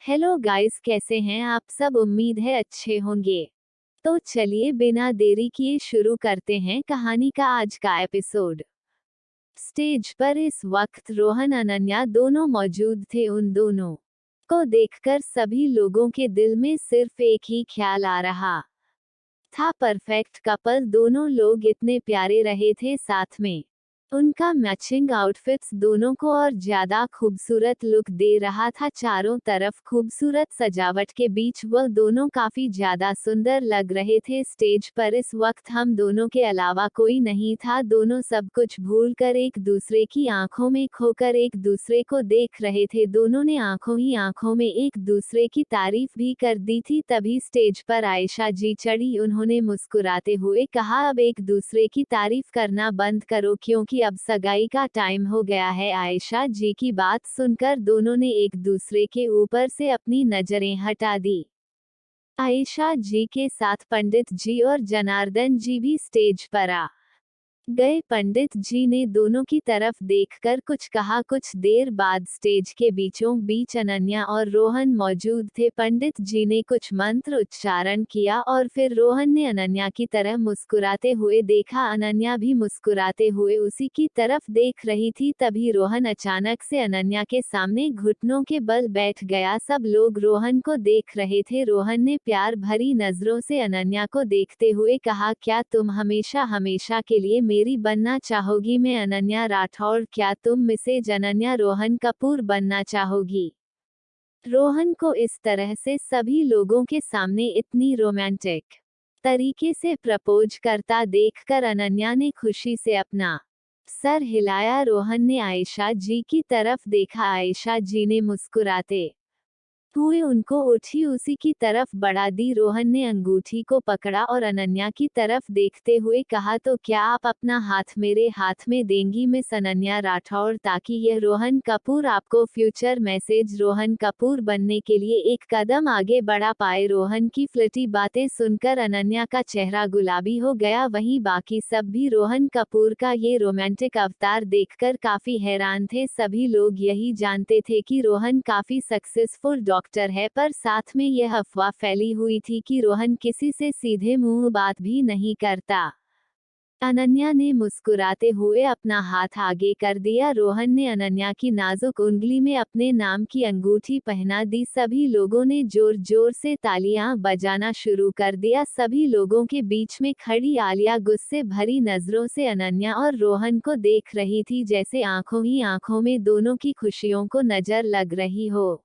Hello guys, कैसे हैं आप सब। उम्मीद है अच्छे होंगे। तो चलिए बिना देरी किए शुरू करते हैं कहानी का आज का एपिसोड। स्टेज पर इस वक्त रोहन अनन्या दोनों मौजूद थे। उन दोनों को देखकर सभी लोगों के दिल में सिर्फ एक ही ख्याल आ रहा था, परफेक्ट कपल। दोनों लोग इतने प्यारे रहे थे साथ में। उनका मैचिंग आउटफिट्स दोनों को और ज्यादा खूबसूरत लुक दे रहा था। चारों तरफ खूबसूरत सजावट के बीच वह दोनों काफी ज्यादा सुंदर लग रहे थे। स्टेज पर इस वक्त हम दोनों के अलावा कोई नहीं था। दोनों सब कुछ भूलकर एक दूसरे की आंखों में खोकर एक दूसरे को देख रहे थे। दोनों ने आंखों ही आंखों में एक दूसरे की तारीफ भी कर दी थी। तभी स्टेज पर आयशा जी चढ़ी। उन्होंने मुस्कुराते हुए कहा, अब एक दूसरे की तारीफ करना बंद करो क्योंकि अब सगाई का टाइम हो गया है। आयशा जी की बात सुनकर दोनों ने एक दूसरे के ऊपर से अपनी नजरें हटा दी। आयशा जी के साथ पंडित जी और जनार्दन जी भी स्टेज पर आ गए। पंडित जी ने दोनों की तरफ देखकर कुछ कहा। कुछ देर बाद स्टेज के बीचों बीच अनन्या और रोहन मौजूद थे। पंडित जी ने कुछ मंत्र उच्चारण किया और फिर रोहन ने अनन्या की तरफ मुस्कुराते हुए देखा। अनन्या भी मुस्कुराते हुए उसी की तरफ देख रही थी। तभी रोहन अचानक से अनन्या के सामने घुटनों के बल बैठ गया। सब लोग रोहन को देख रहे थे। रोहन ने प्यार भरी नजरों से अनन्या को देखते हुए कहा, क्या तुम हमेशा हमेशा के लिए मेरी बनना चाहोगी। मैं अनन्या राठौड़, क्या तुम मिसेज अनन्या रोहन कपूर बनना चाहोगी। रोहन को इस तरह से सभी लोगों के सामने इतनी रोमांटिक तरीके से प्रपोज करता देखकर अनन्या ने खुशी से अपना सर हिलाया। रोहन ने आयशा जी की तरफ देखा। आयशा जी ने मुस्कुराते हुए उनको उठी उसी की तरफ बढ़ा दी। रोहन ने अंगूठी को पकड़ा और अनन्या की तरफ देखते हुए कहा, तो क्या आप अपना हाथ मेरे हाथ में देंगी मिस अनन्या राठौड़, ताकि यह रोहन कपूर आपको फ्यूचर मैसेज रोहन कपूर बनने के लिए एक कदम आगे बढ़ा पाए। रोहन की फ्लर्टी बातें सुनकर अनन्या का चेहरा गुलाबी हो गया। वहीं बाकी सब भी रोहन कपूर का ये रोमांटिक अवतार देखकर काफी हैरान थे। सभी लोग यही जानते थे कि रोहन काफी सक्सेसफुल डॉक्टर है, पर साथ में यह अफवाह फैली हुई थी कि रोहन किसी से सीधे मुंह बात भी नहीं करता। अनन्या ने मुस्कुराते हुए अपना हाथ आगे कर दिया। रोहन ने अनन्या की नाजुक उंगली में अपने नाम की अंगूठी पहना दी। सभी लोगों ने जोर जोर से तालियां बजाना शुरू कर दिया। सभी लोगों के बीच में खड़ी आलिया गुस्से भरी नजरों से अनन्या और रोहन को देख रही थी, जैसे आंखों ही आंखों में दोनों की खुशियों को नजर लग रही हो।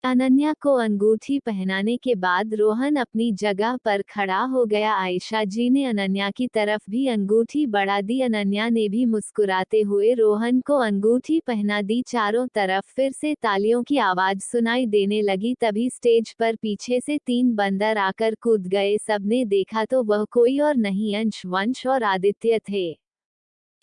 अनन्या को अंगूठी पहनाने के बाद रोहन अपनी जगह पर खड़ा हो गया। आयशा जी ने अनन्या की तरफ भी अंगूठी बढ़ा दी। अनन्या ने भी मुस्कुराते हुए रोहन को अंगूठी पहना दी। चारों तरफ फिर से तालियों की आवाज सुनाई देने लगी। तभी स्टेज पर पीछे से 3 बंदर आकर कूद गए। सबने देखा तो वह कोई और नहीं, अंश, वंश और आदित्य थे।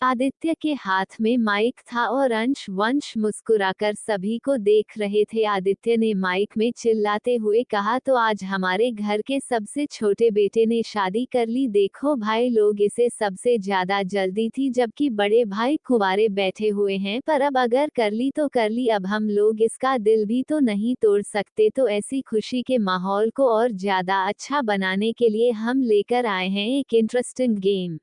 आदित्य के हाथ में माइक था और अंश वंश मुस्कुराकर सभी को देख रहे थे। आदित्य ने माइक में चिल्लाते हुए कहा, तो आज हमारे घर के सबसे छोटे बेटे ने शादी कर ली। देखो भाई लोग, इसे सबसे ज्यादा जल्दी थी, जबकि बड़े भाई कुंवारे बैठे हुए हैं। पर अब अगर कर ली तो कर ली, अब हम लोग इसका दिल भी तो नहीं तोड़ सकते। तो ऐसी खुशी के माहौल को और ज्यादा अच्छा बनाने के लिए हम लेकर आए हैं एक इंटरेस्टिंग गेम।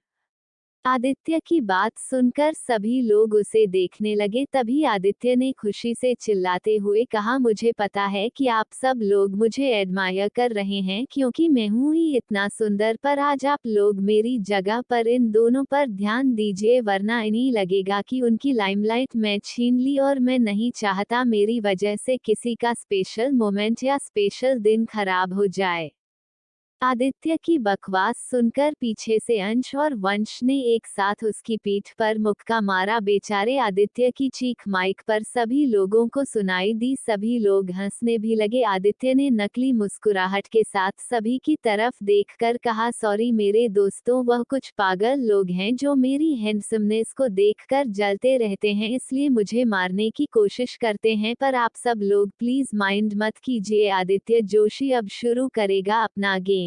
आदित्य की बात सुनकर सभी लोग उसे देखने लगे। तभी आदित्य ने खुशी से चिल्लाते हुए कहा, मुझे पता है कि आप सब लोग मुझे एडमायर कर रहे हैं क्योंकि मैं हूं ही इतना सुंदर, पर आज आप लोग मेरी जगह पर इन दोनों पर ध्यान दीजिए, वरना इन्हीं लगेगा कि उनकी लाइमलाइट मैं छीन ली। और मैं नहीं चाहता मेरी वजह से किसी का स्पेशल मोमेंट या स्पेशल दिन खराब हो जाए। आदित्य की बकवास सुनकर पीछे से अंश और वंश ने एक साथ उसकी पीठ पर मुक्का मारा। बेचारे आदित्य की चीख माइक पर सभी लोगों को सुनाई दी। सभी लोग हंसने भी लगे। आदित्य ने नकली मुस्कुराहट के साथ सभी की तरफ देखकर कहा, सॉरी मेरे दोस्तों, वह कुछ पागल लोग हैं जो मेरी हैंडसमनेस को देखकर जलते रहते हैं, इसलिए मुझे मारने की कोशिश करते हैं, पर आप सब लोग प्लीज माइंड मत कीजिए। आदित्य जोशी अब शुरू करेगा अपना गेम।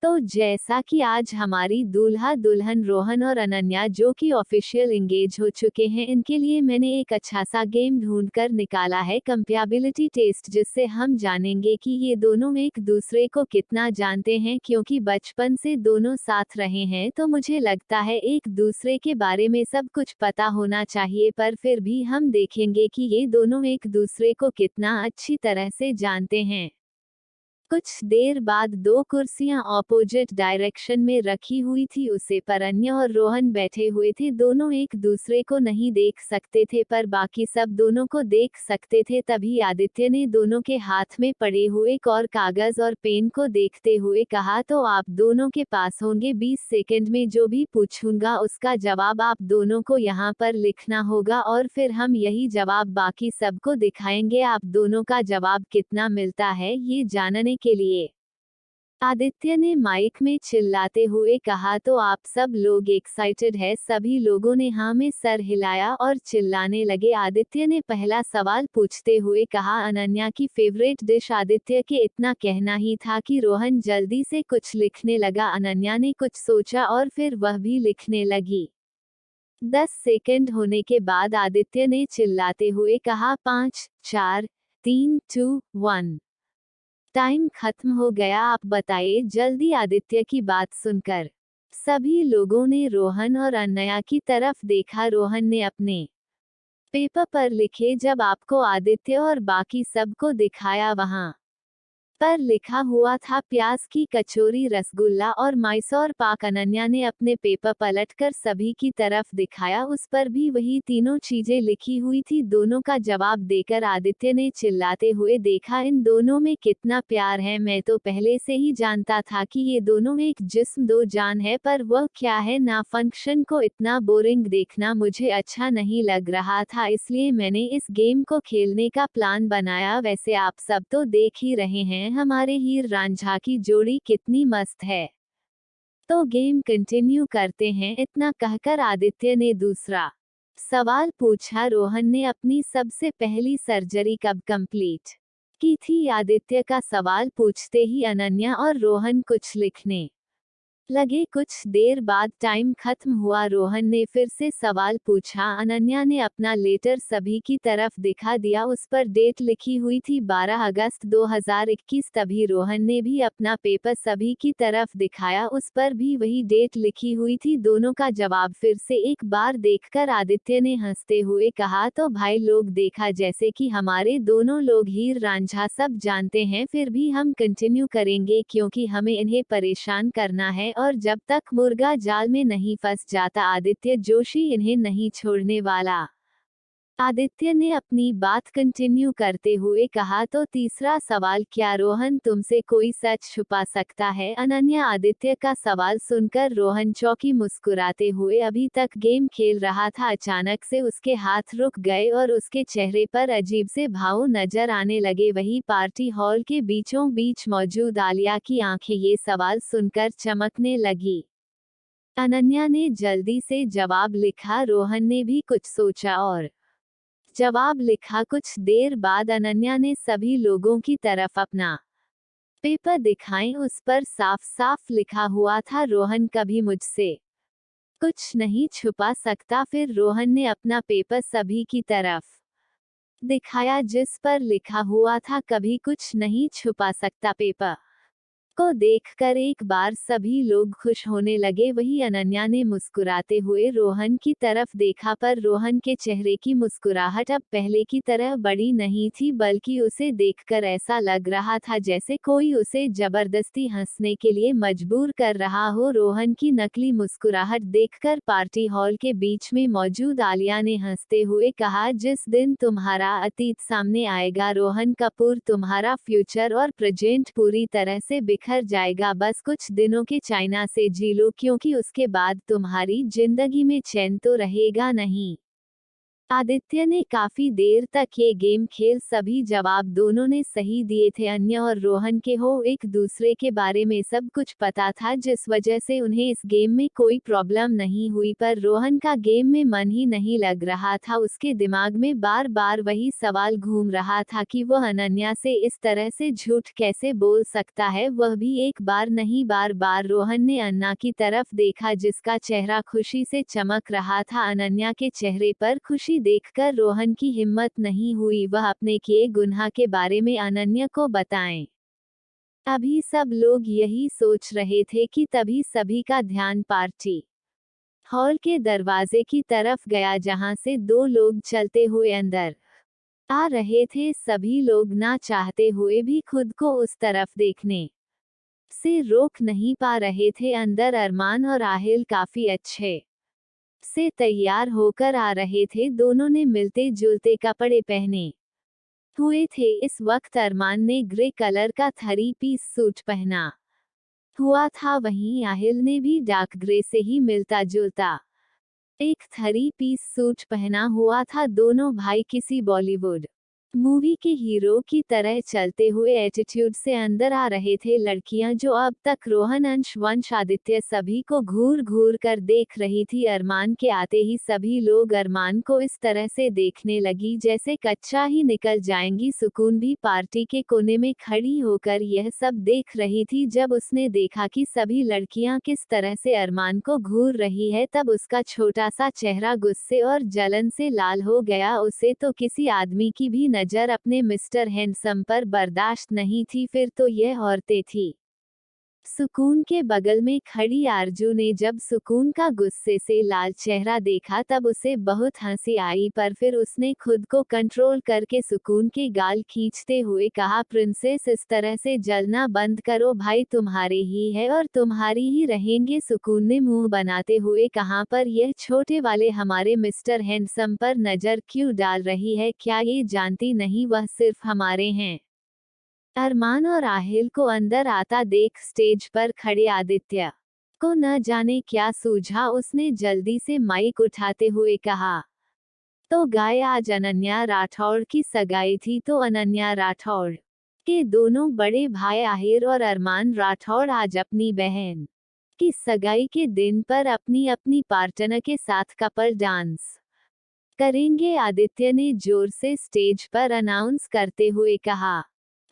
तो जैसा कि आज हमारी दूल्हा दुल्हन रोहन और अनन्या जो कि ऑफिशियल एंगेज हो चुके हैं, इनके लिए मैंने एक अच्छा सा गेम ढूंढकर निकाला है, कंपैटिबिलिटी टेस्ट, जिससे हम जानेंगे कि ये दोनों एक दूसरे को कितना जानते हैं। क्योंकि बचपन से दोनों साथ रहे हैं तो मुझे लगता है एक दूसरे के बारे में सब कुछ पता होना चाहिए, पर फिर भी हम देखेंगे कि ये दोनों एक दूसरे को कितना अच्छी तरह से जानते हैं। कुछ देर बाद दो कुर्सियां ऑपोजिट डायरेक्शन में रखी हुई थी, उसे पर अनन्या और रोहन बैठे हुए थे। दोनों एक दूसरे को नहीं देख सकते थे पर बाकी सब दोनों को देख सकते थे। तभी आदित्य ने दोनों के हाथ में पड़े हुए और कागज और पेन को देखते हुए कहा, तो आप दोनों के पास होंगे 20 सेकंड में, जो भी पूछूंगा उसका जवाब आप दोनों को यहाँ पर लिखना होगा और फिर हम यही जवाब बाकी सबको दिखाएंगे। आप दोनों का जवाब कितना मिलता है ये जानने के लिए आदित्य ने माइक में चिल्लाते हुए कहा, तो आप सब लोग एक्साइटेड है? सभी लोगों ने हाँ में सर हिलाया और चिल्लाने लगे। आदित्य ने पहला सवाल पूछते हुए कहा, अनन्या की फेवरेट डिश। आदित्य के इतना कहना ही था कि रोहन जल्दी से कुछ लिखने लगा। अनन्या ने कुछ सोचा और फिर वह भी लिखने लगी। 10 सेकंड होने के बाद आदित्य ने चिल्लाते हुए कहा, 5 4 3 2 1। टाइम खत्म हो गया, आप बताइए जल्दी। आदित्य की बात सुनकर सभी लोगों ने रोहन और अनन्या की तरफ देखा। रोहन ने अपने पेपर पर लिखे जब आपको आदित्य और बाकी सबको दिखाया, वहां पर लिखा हुआ था प्याज की कचौरी, रसगुल्ला और मैसूर पाक। अनन्या ने अपने पेपर पलटकर सभी की तरफ दिखाया, उस पर भी वही तीनों चीजें लिखी हुई थी। दोनों का जवाब देकर आदित्य ने चिल्लाते हुए देखा, इन दोनों में कितना प्यार है। मैं तो पहले से ही जानता था कि ये दोनों एक जिस्म दो जान है, पर वह क्या है ना। फंक्शन को इतना बोरिंग देखना मुझे अच्छा नहीं लग रहा था, इसलिए मैंने इस गेम को खेलने का प्लान बनाया। वैसे आप सब तो देख ही रहे हैं हमारे हीर रांझा की जोड़ी कितनी मस्त है। तो गेम कंटिन्यू करते हैं। इतना कहकर आदित्य ने दूसरा सवाल पूछा, रोहन ने अपनी सबसे पहली सर्जरी कब कंप्लीट की थी? आदित्य का सवाल पूछते ही अनन्या और रोहन कुछ लिखने लगे। कुछ देर बाद टाइम खत्म हुआ। रोहन ने फिर से सवाल पूछा। अनन्या ने अपना लेटर सभी की तरफ दिखा दिया, उस पर डेट लिखी हुई थी 12 अगस्त 2021। तभी रोहन ने भी अपना पेपर सभी की तरफ दिखाया, उस पर भी वही डेट लिखी हुई थी। दोनों का जवाब फिर से एक बार देखकर आदित्य ने हंसते हुए कहा, तो भाई लोग देखा जैसे कि हमारे दोनों लोग हीर रांझा सब जानते हैं, फिर भी हम कंटिन्यू करेंगे क्योंकि हमें इन्हें परेशान करना है और जब तक मुर्गा जाल में नहीं फंस जाता आदित्य जोशी इन्हें नहीं छोड़ने वाला। आदित्य ने अपनी बात कंटिन्यू करते हुए कहा, तो तीसरा सवाल, क्या रोहन तुमसे कोई सच छुपा सकता है? अनन्या आदित्य का सवाल सुनकर रोहन चौंकी। मुस्कुराते हुए अभी तक गेम खेल रहा था, अचानक से उसके हाथ रुक गए और उसके चेहरे पर अजीब से भाव नजर आने लगे। वही पार्टी हॉल के बीचों बीच मौजूद आलिया की आंखें ये सवाल सुनकर चमकने लगी। अनन्या ने जल्दी से जवाब लिखा, रोहन ने भी कुछ सोचा और जवाब लिखा। कुछ देर बाद अनन्या ने सभी लोगों की तरफ अपना पेपर दिखाएं, उस पर साफ साफ लिखा हुआ था, रोहन कभी मुझसे कुछ नहीं छुपा सकता। फिर रोहन ने अपना पेपर सभी की तरफ दिखाया, जिस पर लिखा हुआ था, कभी कुछ नहीं छुपा सकता। पेपर को देखकर एक बार सभी लोग खुश होने लगे। वही अनन्या ने मुस्कुराते हुए रोहन की तरफ देखा, पर रोहन के चेहरे की मुस्कुराहट अब पहले की तरह बड़ी नहीं थी, बल्कि उसे देखकर ऐसा लग रहा था जैसे कोई उसे जबरदस्ती हंसने के लिए मजबूर कर रहा हो। रोहन की नकली मुस्कुराहट देखकर पार्टी हॉल के बीच में मौजूद आलिया ने हंसते हुए कहा, जिस दिन तुम्हारा अतीत सामने आएगा रोहन कपूर, तुम्हारा फ्यूचर और प्रेजेंट पूरी तरह से बिखर जाएगा। बस कुछ दिनों के चाइना से जी लो, क्योंकि उसके बाद तुम्हारी जिंदगी में चैन तो रहेगा नहीं। आदित्य ने काफी देर तक ये गेम खेल सभी जवाब दोनों ने सही दिए थे। अन्य और रोहन के हो एक दूसरे के बारे में सब कुछ पता था, जिस वजह से उन्हें इस गेम में कोई प्रॉब्लम नहीं हुई। पर रोहन का गेम में मन ही नहीं लग रहा था। उसके दिमाग में बार बार वही सवाल घूम रहा था कि वह अनन्या से इस तरह से झूठ कैसे बोल सकता है, वह भी एक बार नहीं बार बार। रोहन ने अन्ना की तरफ देखा जिसका चेहरा खुशी से चमक रहा था। अनन्या के चेहरे पर खुशी देखकर रोहन की हिम्मत नहीं हुई वह अपने किए गुनाह के बारे में अनन्या को बताएं। अभी सब लोग यही सोच रहे थे कि तभी सभी का ध्यान पार्टी हॉल के दरवाजे की तरफ गया, जहां से दो लोग चलते हुए अंदर आ रहे थे। सभी लोग ना चाहते हुए भी खुद को उस तरफ देखने से रोक नहीं पा रहे थे। अंदर अरमान और आहिल काफी अच्छे से तैयार होकर आ रहे थे। दोनों ने मिलते जुलते कपड़े पहने हुए थे। इस वक्त अरमान ने ग्रे कलर का 3 पीस सूट पहना हुआ था, वहीं आहिल ने भी डार्क ग्रे से ही मिलता जुलता एक 3 पीस सूट पहना हुआ था। दोनों भाई किसी बॉलीवुड मूवी के हीरो की तरह चलते हुए एटीट्यूड से अंदर आ रहे थे। लड़कियां जो अब तक रोहन, अंश, वंश, आदित्य सभी को घूर घूर कर देख रही थी, अरमान के आते ही सभी लोग अरमान को इस तरह से देखने लगी जैसे कच्चा ही निकल जाएंगी। सुकून भी पार्टी के कोने में खड़ी होकर यह सब देख रही थी। जब उसने देखा कि सभी लड़कियां किस तरह से अरमान को घूर रही है, तब उसका छोटा सा चेहरा गुस्से और जलन से लाल हो गया। उसे तो किसी आदमी की भी नजर अपने मिस्टर हैंडसम पर बर्दाश्त नहीं थी, फिर तो यह औरतें थी। सुकून के बगल में खड़ी आरजू ने जब सुकून का गुस्से से लाल चेहरा देखा तब उसे बहुत हंसी आई, पर फिर उसने खुद को कंट्रोल करके सुकून के गाल खींचते हुए कहा, प्रिंसेस इस तरह से जलना बंद करो, भाई तुम्हारे ही है और तुम्हारी ही रहेंगे। सुकून ने मुंह बनाते हुए कहा, पर यह छोटे वाले हमारे मिस्टर हैंडसम पर नजर क्यों डाल रही है, क्या ये जानती नहीं वह सिर्फ हमारे हैं। अरमान और आहिल को अंदर आता देख स्टेज पर खड़े आदित्य को न जाने क्या सूझा। उसने जल्दी से माइक उठाते हुए कहा, तो गाय आज अनन्या राठौड़ की सगाई थी, तो अनन्या राठौड़ के दोनों बड़े भाई आहिर और अरमान राठौड़ आज अपनी बहन की सगाई के दिन पर अपनी अपनी पार्टनर के साथ कपल डांस करेंगे। आदित्य ने जोर से स्टेज पर अनाउंस करते हुए कहा।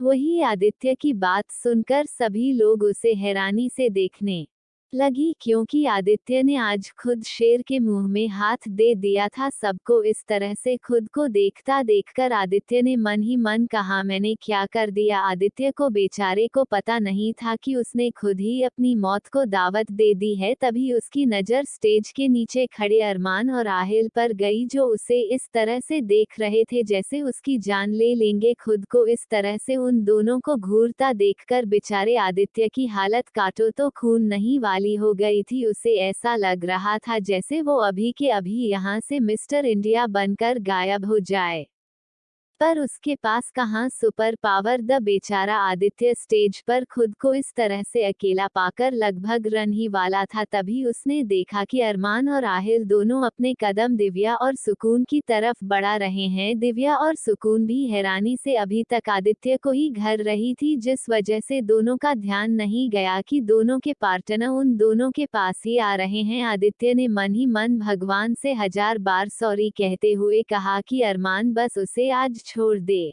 वही आदित्य की बात सुनकर सभी लोग उसे हैरानी से देखने लगी, क्योंकि आदित्य ने आज खुद शेर के मुंह में हाथ दे दिया था। सबको इस तरह से खुद को देखता देखकर आदित्य ने मन ही मन कहा, मैंने क्या कर दिया। आदित्य को बेचारे को पता नहीं था कि उसने खुद ही अपनी मौत को दावत दे दी है। तभी उसकी नज़र स्टेज के नीचे खड़े अरमान और आहिल पर गई, जो उसे इस तरह से देख रहे थे जैसे उसकी जान ले लेंगे। खुद को इस तरह से उन दोनों को घूरता देखकर बेचारे आदित्य की हालत काटो तो खून नहीं वाली हो गई थी। उसे ऐसा लग रहा था जैसे वो अभी के अभी यहाँ से मिस्टर इंडिया बनकर गायब हो जाए, पर उसके पास कहाँ सुपर पावर। द बेचारा आदित्य स्टेज पर खुद को इस तरह से अकेला पाकर लगभग रन ही वाला था। तभी उसने देखा कि अरमान और आहिल दोनों अपने कदम दिव्या और सुकून की तरफ बढ़ा रहे हैं। दिव्या और सुकून भी हैरानी से अभी तक आदित्य को ही घर रही थी, जिस वजह से दोनों का ध्यान नहीं गया कि दोनों के पार्टनर उन दोनों के पास ही आ रहे हैं। आदित्य ने मन ही मन भगवान से 1000 बार सॉरी कहते हुए कहा कि अरमान बस उसे आज छोड़ दे।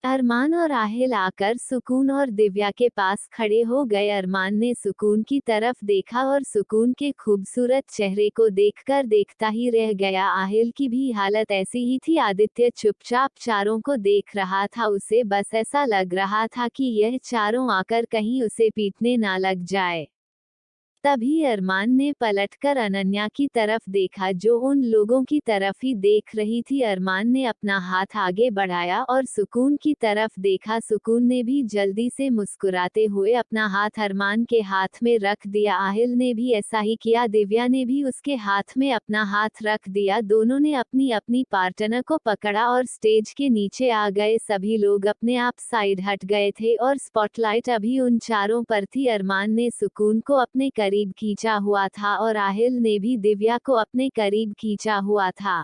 अरमान और आहिल आकर सुकून और दिव्या के पास खड़े हो गए। अरमान ने सुकून की तरफ देखा और सुकून के खूबसूरत चेहरे को देखकर देखता ही रह गया। आहिल की भी हालत ऐसी ही थी। आदित्य चुपचाप चारों को देख रहा था। उसे बस ऐसा लग रहा था कि यह चारों आकर कहीं उसे पीटने ना लग जाए। तभी अरमान ने पलटकर अनन्या की तरफ देखा, जो उन लोगों की तरफ ही देख रही थी। अरमान ने अपना हाथ आगे बढ़ाया और सुकून की तरफ देखा। सुकून ने भी जल्दी से मुस्कुराते हुए अपना हाथ अरमान के हाथ में रख दिया। आहिल ने भी ऐसा ही किया। दिव्या ने भी उसके हाथ में अपना हाथ रख दिया। दोनों ने अपनी अपनी पार्टनर को पकड़ा और स्टेज के नीचे आ गए। सभी लोग अपने आप साइड हट गए थे और स्पॉटलाइट अभी उन चारों पर थी। अरमान ने सुकून को अपने करीब खींचा हुआ था और आहिल ने भी दिव्या को अपने करीब खींचा हुआ था।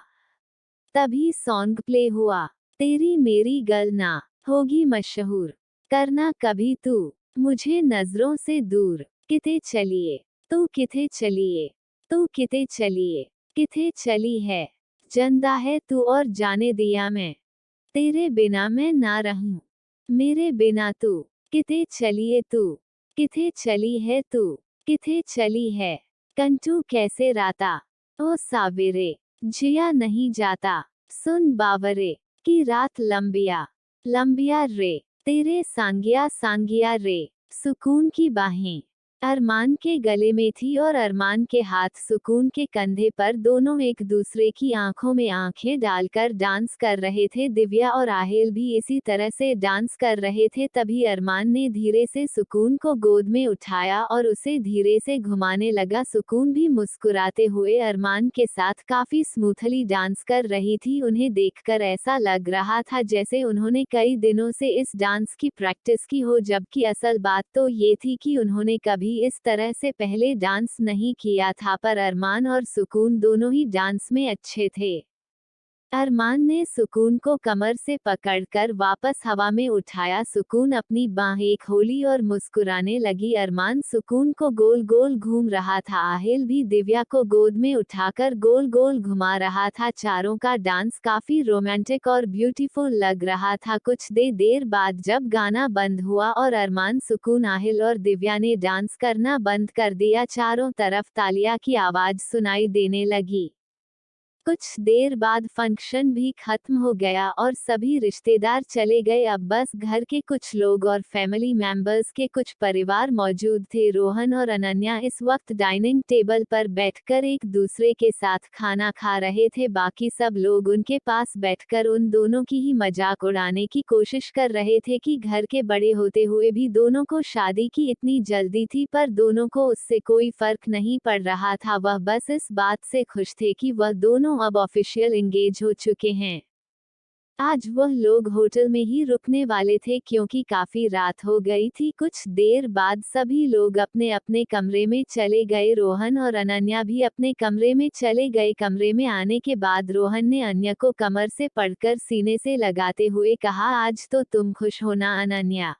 तभी सॉन्ग प्ले हुआ। तेरी मेरी गलना होगी मशहूर, करना कभी तू मुझे नजरों से दूर। किथे चलिए तू किथे चलिए, तू किथे चलिए, किथे चली है, जिंदा है तू और जाने दिया मैं, तेरे बिना मैं ना रहूं, मेरे बिना तू किथे चलिए तू, किथे चली है तू, किथे चली है, कंटू कैसे राता, ओ सावेरे जिया नहीं जाता, सुन बावरे की रात लंबिया लंबिया रे, तेरे सांगिया सांगिया रे, सुकून की बाहें अरमान के गले में थी और अरमान के हाथ सुकून के कंधे पर, दोनों एक दूसरे की आंखों में आंखें डालकर डांस कर रहे थे। दिव्या और आहिल भी इसी तरह से डांस कर रहे थे। तभी अरमान ने धीरे से सुकून को गोद में उठाया और उसे धीरे से घुमाने लगा। सुकून भी मुस्कुराते हुए अरमान के साथ काफी स्मूथली डांस कर रही थी। उन्हें देखकर ऐसा लग रहा था जैसे उन्होंने कई दिनों से इस डांस की प्रैक्टिस की हो, जबकि असल बात तो ये थी कि उन्होंने कभी इस तरह से पहले डांस नहीं किया था। पर अरमान और सुकून दोनों ही डांस में अच्छे थे। अरमान ने सुकून को कमर से पकड़कर वापस हवा में उठाया। सुकून अपनी बाहें खोली और मुस्कुराने लगी। अरमान सुकून को गोल गोल घूम रहा था। आहिल भी दिव्या को गोद में उठाकर गोल गोल घुमा रहा था। चारों का डांस काफी रोमांटिक और ब्यूटीफुल लग रहा था। कुछ देर बाद जब गाना बंद हुआ और अरमान, सुकून, आहिल और दिव्या ने डांस करना बंद कर दिया, चारों तरफ तालियां की आवाज सुनाई देने लगी। कुछ देर बाद फंक्शन भी खत्म हो गया और सभी रिश्तेदार चले गए। अब बस घर के कुछ लोग और फैमिली मेंबर्स के कुछ परिवार मौजूद थे। रोहन और अनन्या इस वक्त डाइनिंग टेबल पर बैठकर एक दूसरे के साथ खाना खा रहे थे। बाकी सब लोग उनके पास बैठकर उन दोनों की ही मजाक उड़ाने की कोशिश कर रहे थे कि घर के बड़े होते हुए भी दोनों को शादी की इतनी जल्दी थी, पर दोनों को उससे कोई फर्क नहीं पड़ रहा था। वह बस इस बात से खुश थे कि वह दोनों अब ऑफिशियल एंगेज हो चुके हैं। आज वह लोग होटल में ही रुकने वाले थे क्योंकि काफी रात हो गई थी। कुछ देर बाद सभी लोग अपने अपने कमरे में चले गए। रोहन और अनन्या भी अपने कमरे में चले गए। कमरे में आने के बाद रोहन ने अनन्या को कमर से पकड़कर सीने से लगाते हुए कहा, आज तो तुम खुश हो ना अनन्या।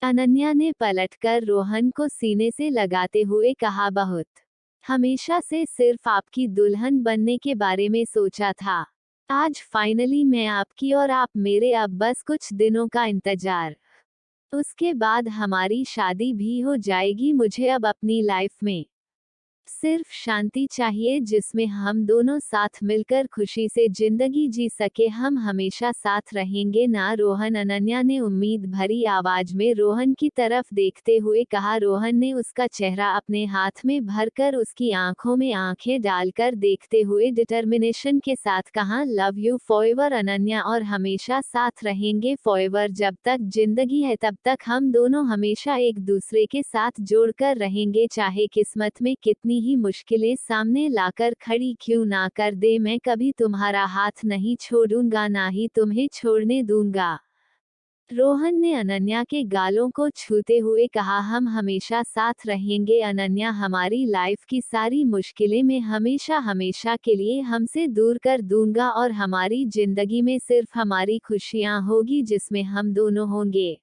अनन्या ने पलटकर रोहन को सीने से लगाते हुए कहा, बहुत। हमेशा से सिर्फ आपकी दुल्हन बनने के बारे में सोचा था। आज फाइनली मैं आपकी और आप मेरे, अब बस कुछ दिनों का इंतजार। उसके बाद हमारी शादी भी हो जाएगी। मुझे अब अपनी लाइफ में सिर्फ शांति चाहिए जिसमें हम दोनों साथ मिलकर खुशी से जिंदगी जी सके। हम हमेशा साथ रहेंगे ना रोहन, अनन्या ने उम्मीद भरी आवाज में रोहन की तरफ देखते हुए कहा। रोहन ने उसका चेहरा अपने हाथ में भरकर उसकी आंखों में आंखें डालकर देखते हुए डिटर्मिनेशन के साथ कहा, लव यू फॉरएवर अनन्या, और हमेशा साथ रहेंगे फॉरएवर। जब तक जिंदगी है तब तक हम दोनों हमेशा एक दूसरे के साथ जोड़कर रहेंगे, चाहे किस्मत में कितनी ही मुश्किलें सामने लाकर खड़ी क्यों ना कर दे। मैं कभी तुम्हारा हाथ नहीं छोड़ूंगा, ना ही तुम्हें छोड़ने दूंगा। रोहन ने अनन्या के गालों को छूते हुए कहा, हम हमेशा साथ रहेंगे अनन्या, हमारी लाइफ की सारी मुश्किलें मैं हमेशा हमेशा के लिए हमसे दूर कर दूंगा और हमारी जिंदगी में सिर्फ हमारी खुशियां होगी जिसमें हम दोनों होंगे।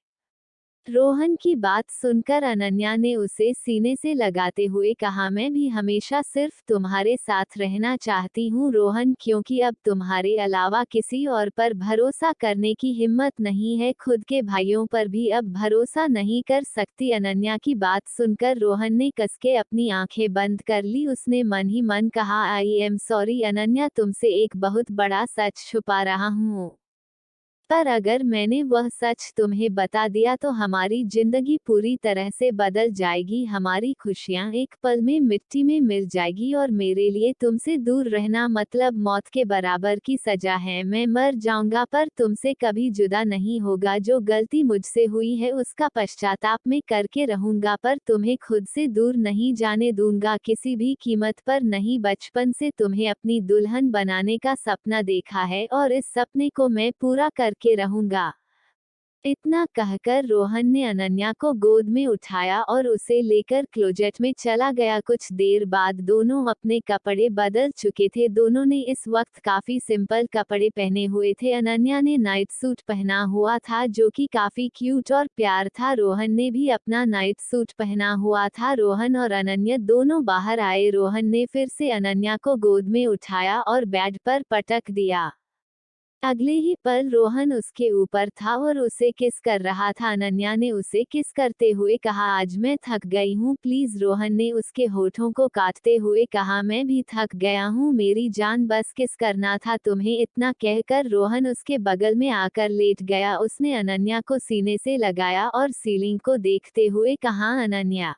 रोहन की बात सुनकर अनन्या ने उसे सीने से लगाते हुए कहा, मैं भी हमेशा सिर्फ तुम्हारे साथ रहना चाहती हूँ रोहन, क्योंकि अब तुम्हारे अलावा किसी और पर भरोसा करने की हिम्मत नहीं है। खुद के भाइयों पर भी अब भरोसा नहीं कर सकती। अनन्या की बात सुनकर रोहन ने कसके अपनी आंखें बंद कर ली। उसने मन ही मन कहा, आई एम सॉरी अनन्या, तुमसे एक बहुत बड़ा सच छुपा रहा हूँ, पर अगर मैंने वह सच तुम्हें बता दिया तो हमारी जिंदगी पूरी तरह से बदल जाएगी। हमारी खुशियां एक पल में मिट्टी में मिल जाएगी और मेरे लिए तुमसे दूर रहना मतलब मौत के बराबर की सजा है। मैं मर जाऊंगा पर तुमसे कभी जुदा नहीं होगा। जो गलती मुझसे हुई है उसका पश्चाताप मैं करके रहूंगा, पर तुम्हें खुद से दूर नहीं जाने दूंगा किसी भी कीमत पर नहीं। बचपन से तुम्हें अपनी दुल्हन बनाने का सपना देखा है और इस सपने को मैं पूरा करके रहूंगा। इतना कहकर रोहन ने अनन्या को गोद में उठाया और उसे लेकर क्लोजेट में चला गया। कुछ देर बाद दोनों अपने कपड़े बदल चुके थे। दोनों ने इस वक्त काफी सिंपल कपड़े पहने हुए थे। अनन्या ने नाइट सूट पहना हुआ था जो कि काफी क्यूट और प्यार था। रोहन ने भी अपना नाइट सूट पहना हुआ था। रोहन और अनन्या दोनों बाहर आए। रोहन ने फिर से अनन्या को गोद में उठाया और बेड पर पटक दिया। अगले ही पल रोहन उसके ऊपर था और उसे किस कर रहा था। अनन्या ने उसे किस करते हुए कहा, आज मैं थक गई हूँ प्लीज। रोहन ने उसके होठों को काटते हुए कहा, मैं भी थक गया हूँ मेरी जान, बस किस करना था तुम्हें। इतना कहकर रोहन उसके बगल में आकर लेट गया। उसने अनन्या को सीने से लगाया और सीलिंग को देखते हुए कहा, अनन्या।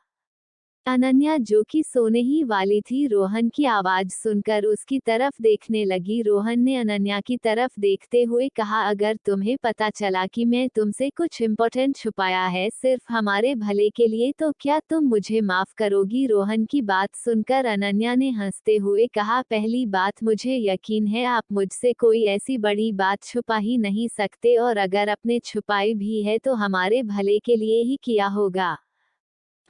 अनन्या जो कि सोने ही वाली थी, रोहन की आवाज सुनकर उसकी तरफ देखने लगी। रोहन ने अनन्या की तरफ देखते हुए कहा, अगर तुम्हें पता चला कि मैं तुमसे कुछ इम्पोर्टेंट छुपाया है सिर्फ हमारे भले के लिए, तो क्या तुम मुझे माफ करोगी। रोहन की बात सुनकर अनन्या ने हंसते हुए कहा, पहली बात मुझे यकीन है आप मुझसे कोई ऐसी बड़ी बात छुपा ही नहीं सकते, और अगर अपने छुपाई भी है तो हमारे भले के लिए ही किया होगा।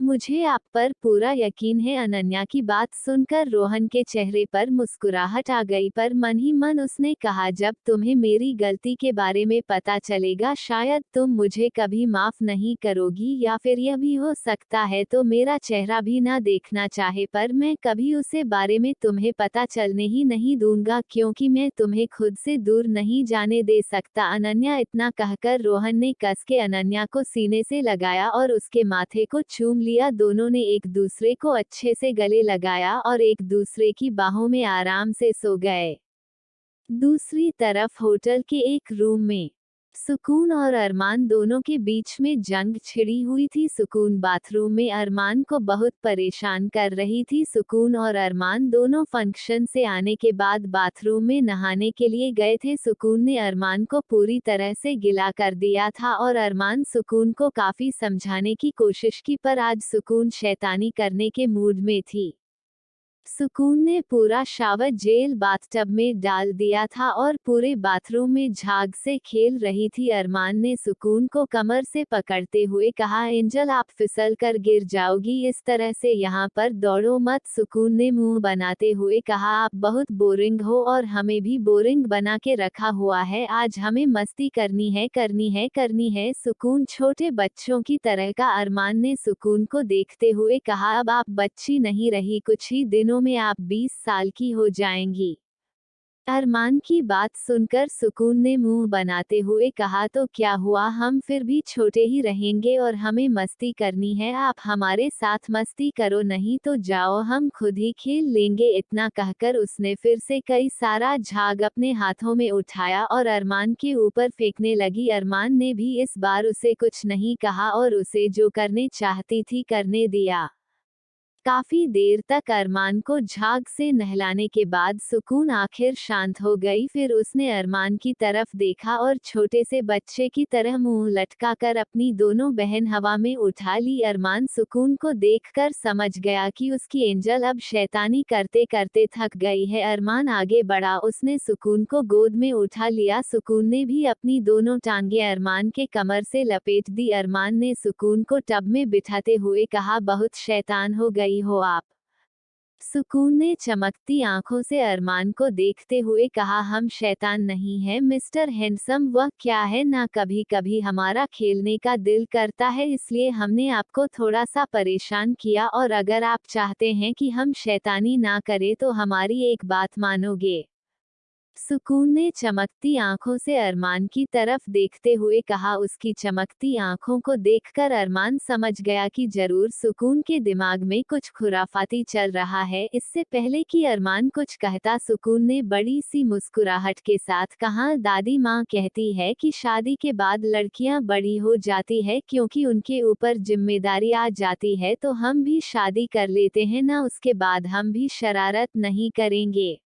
मुझे आप पर पूरा यकीन है। अनन्या की बात सुनकर रोहन के चेहरे पर मुस्कुराहट आ गई, पर मन ही मन उसने कहा, जब तुम्हें मेरी गलती के बारे में पता चलेगा शायद तुम मुझे कभी माफ नहीं करोगी, या फिर यह भी हो सकता है तो मेरा चेहरा भी ना देखना चाहे, पर मैं कभी उसे बारे में तुम्हें पता चलने ही नहीं दूंगा, क्योंकि मैं तुम्हें खुद से दूर नहीं जाने दे सकता। अनन्या इतना कहकर रोहन ने कस के अनन्या को सीने से लगाया और उसके माथे को चूम लिया। दोनों ने एक दूसरे को अच्छे से गले लगाया और एक दूसरे की बाहों में आराम से सो गए। दूसरी तरफ होटल के एक रूम में सुकून और अरमान दोनों के बीच में जंग छिड़ी हुई थी। सुकून बाथरूम में अरमान को बहुत परेशान कर रही थी। सुकून और अरमान दोनों फंक्शन से आने के बाद बाथरूम में नहाने के लिए गए थे। सुकून ने अरमान को पूरी तरह से गिला कर दिया था और अरमान सुकून को काफी समझाने की कोशिश की, पर आज सुकून शैतानी करने के मूड में थी। सुकून ने पूरा शावर जेल बाथटब में डाल दिया था और पूरे बाथरूम में झाग से खेल रही थी। अरमान ने सुकून को कमर से पकड़ते हुए कहा, एंजल आप फिसल कर गिर जाओगी, इस तरह से यहाँ पर दौड़ो मत। सुकून ने मुंह बनाते हुए कहा, आप बहुत बोरिंग हो और हमें भी बोरिंग बना के रखा हुआ है, आज हमें मस्ती करनी है करनी है करनी है। सुकून छोटे बच्चों की तरह का। अरमान ने सुकून को देखते हुए कहा, अब आप बच्ची नहीं रही, कुछ ही दिनों में आप 20 साल की हो जाएंगी। अरमान की बात सुनकर सुकून ने मुंह बनाते हुए कहा, तो क्या हुआ, हम फिर भी छोटे ही रहेंगे और हमें मस्ती करनी है, आप हमारे साथ मस्ती करो, नहीं तो जाओ हम खुद ही खेल लेंगे। इतना कहकर उसने फिर से कई सारा झाग अपने हाथों में उठाया और अरमान के ऊपर फेंकने लगी। अरमान ने भी इस बार उसे कुछ नहीं कहा और उसे जो करने चाहती थी करने दिया। काफी देर तक अरमान को झाग से नहलाने के बाद सुकून आखिर शांत हो गई। फिर उसने अरमान की तरफ देखा और छोटे से बच्चे की तरह मुंह लटकाकर अपनी दोनों बहन हवा में उठा ली। अरमान सुकून को देखकर समझ गया कि उसकी एंजल अब शैतानी करते करते थक गई है। अरमान आगे बढ़ा, उसने सुकून को गोद में उठा लिया। सुकून ने भी अपनी दोनों टांगे अरमान के कमर से लपेट दी। अरमान ने सुकून को टब में बिठाते हुए कहा, बहुत शैतान हो गई हो आप। सुकून ने चमकती आंखों से अरमान को देखते हुए कहा, हम शैतान नहीं हैं मिस्टर हैंडसम, वह क्या है ना, कभी कभी हमारा खेलने का दिल करता है, इसलिए हमने आपको थोड़ा सा परेशान किया, और अगर आप चाहते हैं कि हम शैतानी ना करें तो हमारी एक बात मानोगे। सुकून ने चमकती आंखों से अरमान की तरफ देखते हुए कहा। उसकी चमकती आंखों को देखकर अरमान समझ गया कि जरूर सुकून के दिमाग में कुछ खुराफाती चल रहा है। इससे पहले कि अरमान कुछ कहता, सुकून ने बड़ी सी मुस्कुराहट के साथ कहा, दादी माँ कहती है कि शादी के बाद लड़कियां बड़ी हो जाती है क्योंकि उनके ऊपर जिम्मेदारी आ जाती है, तो हम भी शादी कर लेते हैं ना, उसके बाद हम भी शरारत नहीं करेंगे।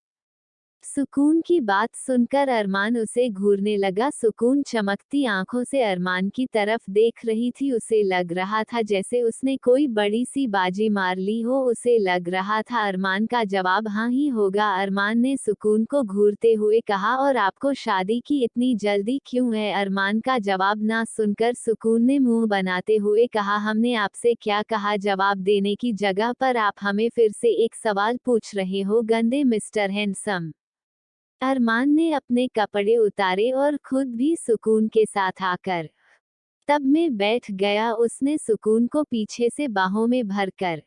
सुकून की बात सुनकर अरमान उसे घूरने लगा। सुकून चमकती आंखों से अरमान की तरफ देख रही थी। उसे लग रहा था जैसे उसने कोई बड़ी सी बाजी मार ली हो। उसे लग रहा था अरमान का जवाब हाँ ही होगा। अरमान ने सुकून को घूरते हुए कहा, और आपको शादी की इतनी जल्दी क्यों है? अरमान का जवाब ना सुनकर सुकून ने मुंह बनाते हुए कहा, हमने आपसे क्या कहा? जवाब देने की जगह पर आप हमें फिर से एक सवाल पूछ रहे हो, गंदे मिस्टर हैंडसम। अरमान ने अपने कपड़े उतारे और खुद भी सुकून के साथ आकर तब में बैठ गया। उसने सुकून को पीछे से बाहों में भरकर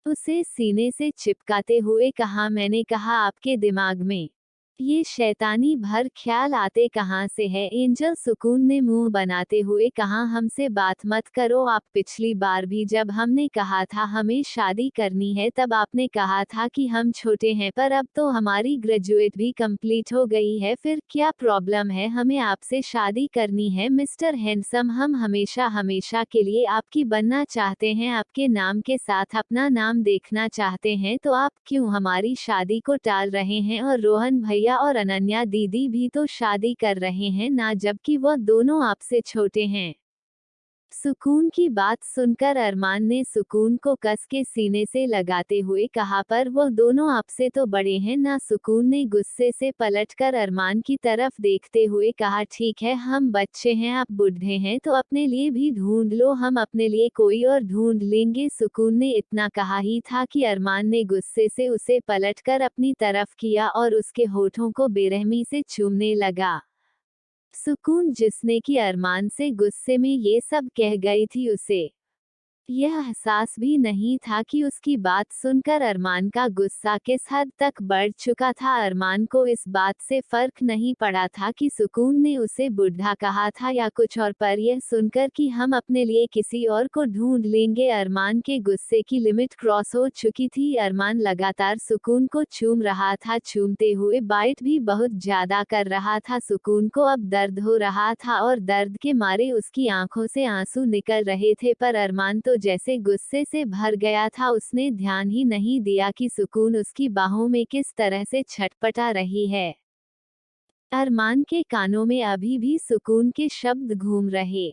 उसे सीने से चिपकाते हुए कहा, मैंने कहा आपके दिमाग में ये शैतानी भर ख्याल आते कहाँ से है? एंजल, सुकून ने मुंह बनाते हुए कहा, हमसे बात मत करो। आप पिछली बार भी जब हमने कहा था हमें शादी करनी है तब आपने कहा था कि हम छोटे हैं, पर अब तो हमारी ग्रेजुएट भी कंप्लीट हो गई है। फिर क्या प्रॉब्लम है? हमें आपसे शादी करनी है मिस्टर हैंडसम। हम हमेशा हमेशा के लिए आपकी बनना चाहते हैं, आपके नाम के साथ अपना नाम देखना चाहते हैं। तो आप क्यों हमारी शादी को टाल रहे हैं? और रोहन भैया और अनन्या दीदी भी तो शादी कर रहे हैं ना, जबकि वह दोनों आपसे छोटे हैं। सुकून की बात सुनकर अरमान ने सुकून को कस के सीने से लगाते हुए कहा, पर वो दोनों आपसे तो बड़े हैं ना। सुकून ने गुस्से से पलटकर अरमान की तरफ देखते हुए कहा, ठीक है, हम बच्चे हैं, आप बूढ़े हैं, तो अपने लिए भी ढूंढ लो, हम अपने लिए कोई और ढूंढ लेंगे। सुकून ने इतना कहा ही था कि अरमान ने गुस्से से उसे पलटकर अपनी तरफ किया और उसके होठों को बेरहमी से चूमने लगा। सुकून, जिसने कि अरमान से गुस्से में ये सब कह गई थी, उसे यह एहसास भी नहीं था कि उसकी बात सुनकर अरमान का गुस्सा किस हद तक बढ़ चुका था। अरमान को इस बात से फर्क नहीं पड़ा था कि सुकून ने उसे बुढ़ा कहा था या कुछ और, पर यह सुनकर कि हम अपने लिए किसी और को ढूंढ लेंगे, अरमान के गुस्से की लिमिट क्रॉस हो चुकी थी। अरमान लगातार सुकून को चूम रहा था, चूमते हुए बाइट भी बहुत ज्यादा कर रहा था। सुकून को अब दर्द हो रहा था और दर्द के मारे उसकी आंखों से आंसू निकल रहे थे, पर अरमान तो जैसे गुस्से से भर गया था। उसने ध्यान ही नहीं दिया कि सुकून उसकी बाहों में किस तरह से छटपटा रही है। अरमान के कानों में अभी भी सुकून के शब्द घूम रहे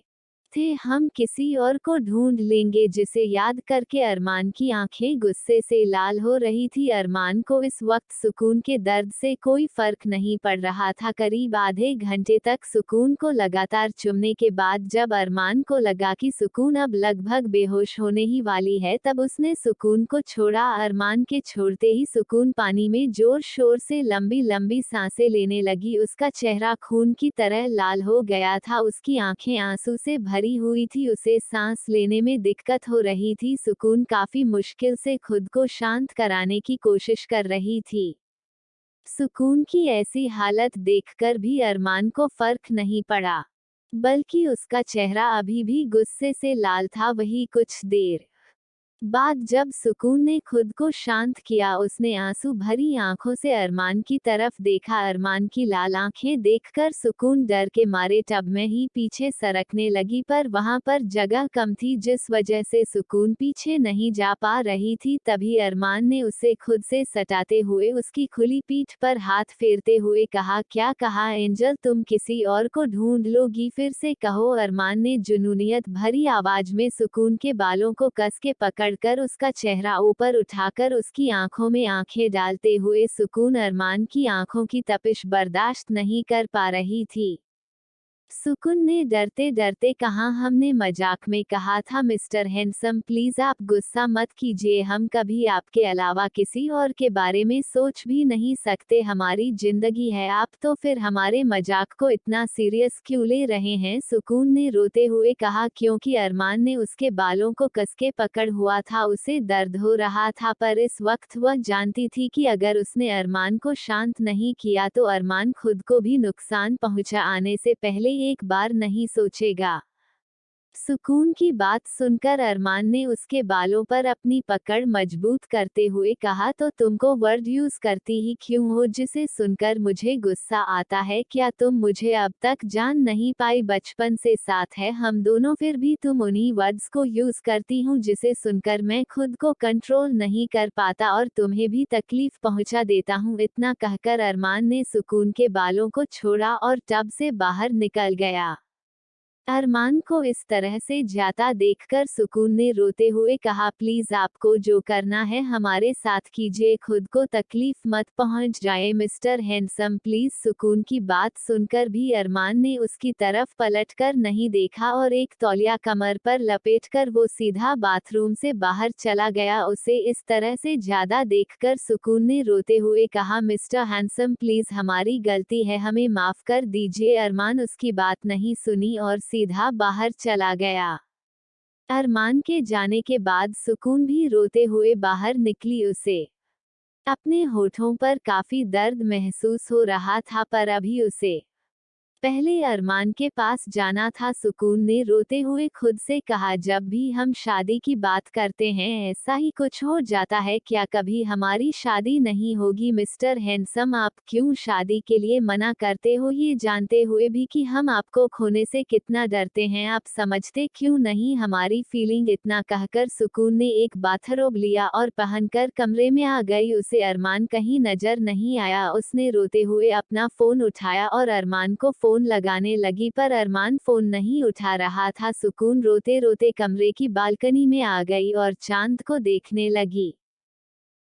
थे, हम किसी और को ढूंढ लेंगे, जिसे याद करके अरमान की आंखें गुस्से से लाल हो रही थी। अरमान को इस वक्त सुकून के दर्द से कोई फर्क नहीं पड़ रहा था। करीब आधे घंटे तक सुकून को लगातार चुमने के बाद जब अरमान को लगा कि सुकून अब लगभग बेहोश होने ही वाली है, तब उसने सुकून को छोड़ा। अरमान के छोड़ते ही सुकून पानी में जोर शोर से लंबी लंबी सांसें लेने लगी। उसका चेहरा खून की तरह लाल हो गया था, उसकी आंखें आंसू से भरी हुई थी, उसे सांस लेने में दिक्कत हो रही थी। सुकून काफी मुश्किल से खुद को शांत कराने की कोशिश कर रही थी। सुकून की ऐसी हालत देखकर भी अरमान को फर्क नहीं पड़ा, बल्कि उसका चेहरा अभी भी गुस्से से लाल था। वही कुछ देर बाद जब सुकून ने खुद को शांत किया, उसने आंसू भरी आंखों से अरमान की तरफ देखा। अरमान की लाल आंखें देखकर सुकून डर के मारे टब में ही पीछे सरकने लगी, पर वहां पर जगह कम थी, जिस वजह से सुकून पीछे नहीं जा पा रही थी। तभी अरमान ने उसे खुद से सटाते हुए उसकी खुली पीठ पर हाथ फेरते हुए कहा, क्या कहा एंजल, तुम किसी और को ढूंढ लोगी? फिर से कहो। अरमान ने जुनूनियत भरी आवाज में सुकून के बालों को कस के पकड़ कर उसका चेहरा ऊपर उठाकर उसकी आंखों में आंखें डालते हुए, सुकून अरमान की आंखों की तपिश बर्दाश्त नहीं कर पा रही थी। सुकून ने डरते डरते कहा, हमने मजाक में कहा था मिस्टर हैंडसम, प्लीज आप गुस्सा मत कीजिए, हम कभी आपके अलावा किसी और के बारे में सोच भी नहीं सकते, हमारी जिंदगी है आप, तो फिर हमारे मजाक को इतना सीरियस क्यों ले रहे हैं? सुकून ने रोते हुए कहा, क्योंकि अरमान ने उसके बालों को कसके पकड़ हुआ था, उसे दर्द हो रहा था, पर इस वक्त वह जानती थी कि अगर उसने अरमान को शांत नहीं किया तो अरमान खुद को भी नुकसान पहुंचाने से पहले एक बार नहीं सोचेगा। सुकून की बात सुनकर अरमान ने उसके बालों पर अपनी पकड़ मजबूत करते हुए कहा, तो तुमको वर्ड यूज करती ही क्यों हो जिसे सुनकर मुझे गुस्सा आता है? क्या तुम मुझे अब तक जान नहीं पाई? बचपन से साथ है हम दोनों, फिर भी तुम उन्हीं वर्ड्स को यूज करती हूँ जिसे सुनकर मैं खुद को कंट्रोल नहीं कर पाता और तुम्हें भी तकलीफ पहुँचा देता हूँ। इतना कहकर अरमान ने सुकून के बालों को छोड़ा और टब से बाहर निकल गया। अरमान को इस तरह से जाता देखकर सुकून ने रोते हुए कहा, प्लीज आपको जो करना है हमारे साथ कीजिए, खुद को तकलीफ मत पहुंच जाए मिस्टर हैंडसम प्लीज। सुकून की बात सुनकर भी अरमान ने उसकी तरफ पलटकर नहीं देखा और एक तौलिया कमर पर लपेटकर वो सीधा बाथरूम से बाहर चला गया। उसे इस तरह से ज्यादा देखकर सुकून ने रोते हुए कहा, मिस्टर हैंडसम प्लीज हमारी गलती है, हमें माफ कर दीजिए। अरमान उसकी बात नहीं सुनी और सीधा बाहर चला गया। अरमान के जाने के बाद सुकून भी रोते हुए बाहर निकली। उसे अपने होठों पर काफी दर्द महसूस हो रहा था, पर अभी उसे पहले अरमान के पास जाना था। सुकून ने रोते हुए खुद से कहा, जब भी हम शादी की बात करते हैं ऐसा ही कुछ हो जाता है, क्या कभी हमारी शादी नहीं होगी? मिस्टर हैंडसम आप क्यों शादी के लिए मना करते हो, ये जानते हुए भी कि हम आपको खोने से कितना डरते हैं? आप समझते क्यों नहीं हमारी फीलिंग? इतना कहकर सुकून ने एक बाथरोब लिया और पहनकर कमरे में आ गई। उसे अरमान कहीं नजर नहीं आया। उसने रोते हुए अपना फोन उठाया और अरमान को फोन लगाने लगी, पर अरमान फोन नहीं उठा रहा था। सुकून रोते रोते कमरे की बालकनी में आ गई और चांद को देखने लगी।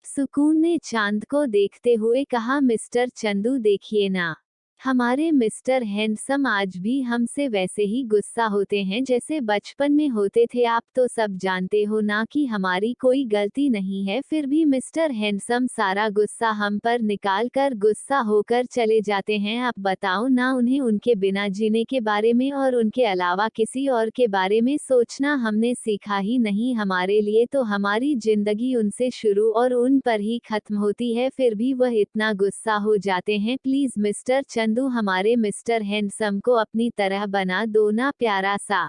सुकून ने चांद को देखते हुए कहा, मिस्टर चंदू देखिए ना, हमारे मिस्टर हैंडसम आज भी हमसे वैसे ही गुस्सा होते हैं जैसे बचपन में होते थे। आप तो सब जानते हो ना कि हमारी कोई गलती नहीं है, फिर भी मिस्टर हैंडसम सारा गुस्सा हम पर निकाल कर गुस्सा होकर चले जाते हैं। आप बताओ ना, उन्हें उनके बिना जीने के बारे में और उनके अलावा किसी और के बारे में सोचना हमने सीखा ही नहीं। हमारे लिए तो हमारी जिंदगी उनसे शुरू और उन पर ही खत्म होती है, फिर भी वह इतना गुस्सा हो जाते हैं। प्लीज मिस्टर चंदू हमारे मिस्टर हैंडसम को अपनी तरह बना दो ना, प्यारा सा।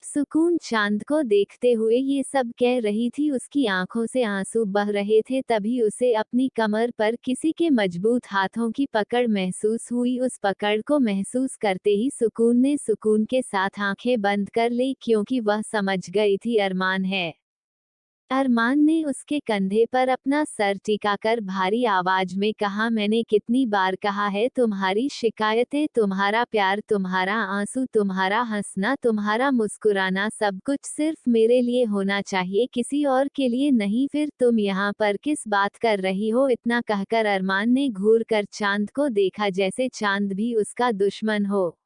सुकून चांद को देखते हुए ये सब कह रही थी। उसकी आंखों से आंसू बह रहे थे। तभी उसे अपनी कमर पर किसी के मजबूत हाथों की पकड़ महसूस हुई। उस पकड़ को महसूस करते ही सुकून ने सुकून के साथ आंखें बंद कर ली, क्योंकि वह समझ गई थी अरमान है। अरमान ने उसके कंधे पर अपना सर टिकाकर भारी आवाज में कहा, मैंने कितनी बार कहा है, तुम्हारी शिकायतें, तुम्हारा प्यार, तुम्हारा आंसू, तुम्हारा हंसना, तुम्हारा मुस्कुराना, सब कुछ सिर्फ मेरे लिए होना चाहिए, किसी और के लिए नहीं। फिर तुम यहाँ पर किस बात कर रही हो? इतना कहकर अरमान ने घूर कर चांद को देखा, जैसे चांद भी उसका दुश्मन हो।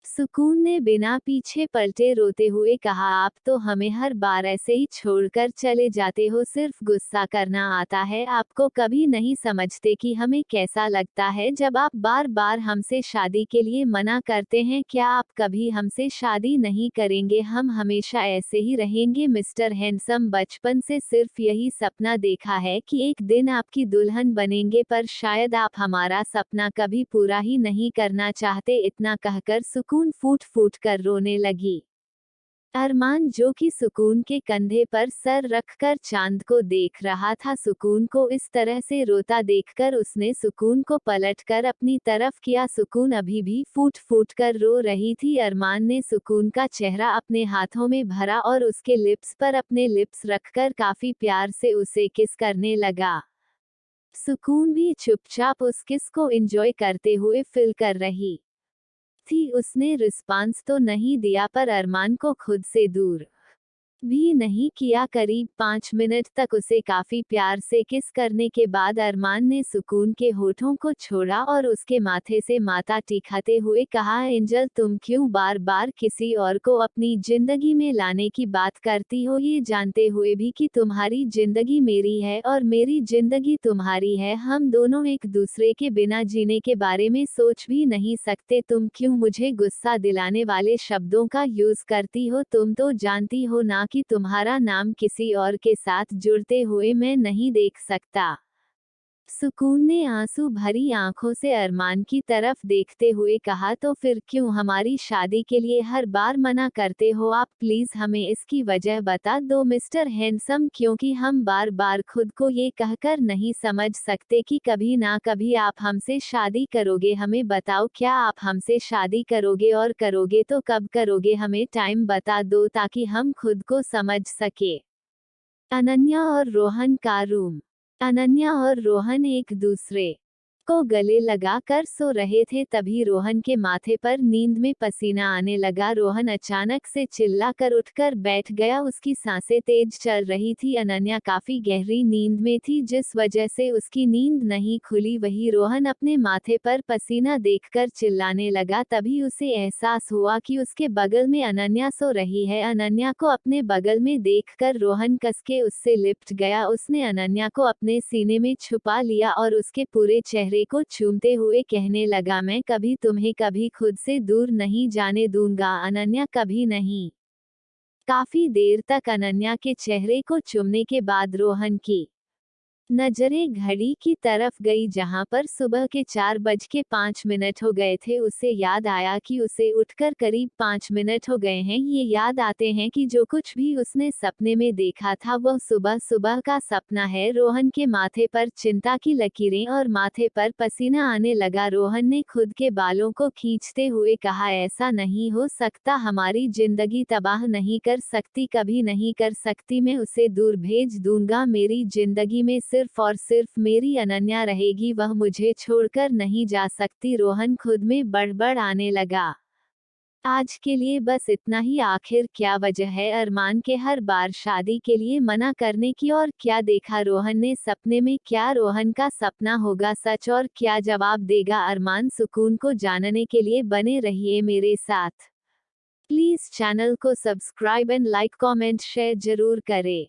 सुकून ने बिना पीछे पलटे रोते हुए कहा, आप तो हमें हर बार ऐसे ही छोड़कर चले जाते हो, सिर्फ गुस्सा करना आता है। आपको कभी नहीं समझते कि हमें कैसा लगता है जब आप बार बार हमसे शादी के लिए मना करते हैं। क्या आप कभी हमसे शादी नहीं करेंगे? हम हमेशा ऐसे ही रहेंगे। मिस्टर हैंडसम बचपन से सिर्फ यही सपना देखा है कि एक दिन आपकी दुल्हन बनेंगे, पर शायद आप हमारा सपना कभी पूरा ही नहीं करना चाहते। इतना कहकर सुकून फूट फूट कर रोने लगी। अरमान, जो कि सुकून के कंधे पर सर रखकर चांद को देख रहा था, सुकून को इस तरह से रोता देखकर उसने सुकून को पलटकर अपनी तरफ किया। सुकून अभी भी फूट फूट कर रो रही थी। अरमान ने सुकून का चेहरा अपने हाथों में भरा और उसके लिप्स पर अपने लिप्स रखकर काफी प्यार से उसे किस करने लगा। सुकून भी चुपचाप उस किस को एंजॉय करते हुए फील कर रही थी। उसने रिस्पांस तो नहीं दिया, पर अरमान को खुद से दूर भी नहीं किया। करीब 5 मिनट तक उसे काफी प्यार से किस करने के बाद अरमान ने सुकून के होठों को छोड़ा और उसके माथे से माथा टिकाते हुए कहा, एंजल तुम क्यों बार बार किसी और को अपनी जिंदगी में लाने की बात करती हो, ये जानते हुए भी कि तुम्हारी जिंदगी मेरी है और मेरी जिंदगी तुम्हारी है। हम दोनों एक दूसरे के बिना जीने के बारे में सोच भी नहीं सकते। तुम क्यों मुझे गुस्सा दिलाने वाले शब्दों का यूज करती हो? तुम तो जानती हो ना कि तुम्हारा नाम किसी और के साथ जुड़ते हुए मैं नहीं देख सकता। सुकून ने आंसू भरी आंखों से अरमान की तरफ देखते हुए कहा, तो फिर क्यों हमारी शादी के लिए हर बार मना करते हो आप? प्लीज हमें इसकी वजह बता दो मिस्टर हैंडसम, क्योंकि हम बार बार खुद को ये कहकर नहीं समझ सकते कि कभी ना कभी आप हमसे शादी करोगे। हमें बताओ, क्या आप हमसे शादी करोगे, और करोगे तो कब करोगे? हमें टाइम बता दो ताकि हम खुद को समझ सके। अनन्या और रोहन का रूम। अनन्या और रोहन एक दूसरे को गले लगा कर सो रहे थे, तभी रोहन के माथे पर नींद में पसीना आने लगा। रोहन अचानक से चिल्लाकर उठकर बैठ गया, उसकी सांसें तेज चल रही थी। अनन्या काफी गहरी नींद में थी, जिस वजह से उसकी नींद नहीं खुली। वही रोहन अपने माथे पर पसीना देखकर चिल्लाने लगा। तभी उसे एहसास हुआ कि उसके बगल में अनन्या सो रही है। अनन्या को अपने बगल में देखकर रोहन कसके उससे लिपट गया। उसने अनन्या को अपने सीने में छुपा लिया और उसके पूरे चेहरे को चूमते हुए कहने लगा, मैं कभी तुम्हें कभी खुद से दूर नहीं जाने दूंगा अनन्या, कभी नहीं। काफी देर तक अनन्या के चेहरे को चूमने के बाद रोहन की नजरें घड़ी की तरफ गई, जहां पर सुबह के 4:05 हो गए थे। उसे याद आया कि उसे उठकर करीब 5 मिनट हो गए हैं। ये याद आते हैं कि जो कुछ भी उसने सपने में देखा था वह सुबह सुबह का सपना है। रोहन के माथे पर चिंता की लकीरें और माथे पर पसीना आने लगा। रोहन ने खुद के बालों को खींचते हुए कहा, ऐसा नहीं हो सकता, हमारी जिंदगी तबाह नहीं कर सकती, कभी नहीं कर सकती। मैं उसे दूर भेज दूंगा, मेरी जिंदगी में सिर्फ और सिर्फ मेरी अनन्या रहेगी, वह मुझे छोड़कर नहीं जा सकती। रोहन खुद में बड़बड़ आने लगा। आज के लिए बस इतना ही। आखिर क्या वजह है अरमान के हर बार शादी के लिए मना करने की, और क्या देखा रोहन ने सपने में? क्या रोहन का सपना होगा सच, और क्या जवाब देगा अरमान? सुकून को जानने के लिए बने रहिए मेरे साथ। प्लीज चैनल को subscribe and like, comment, share जरूर करें।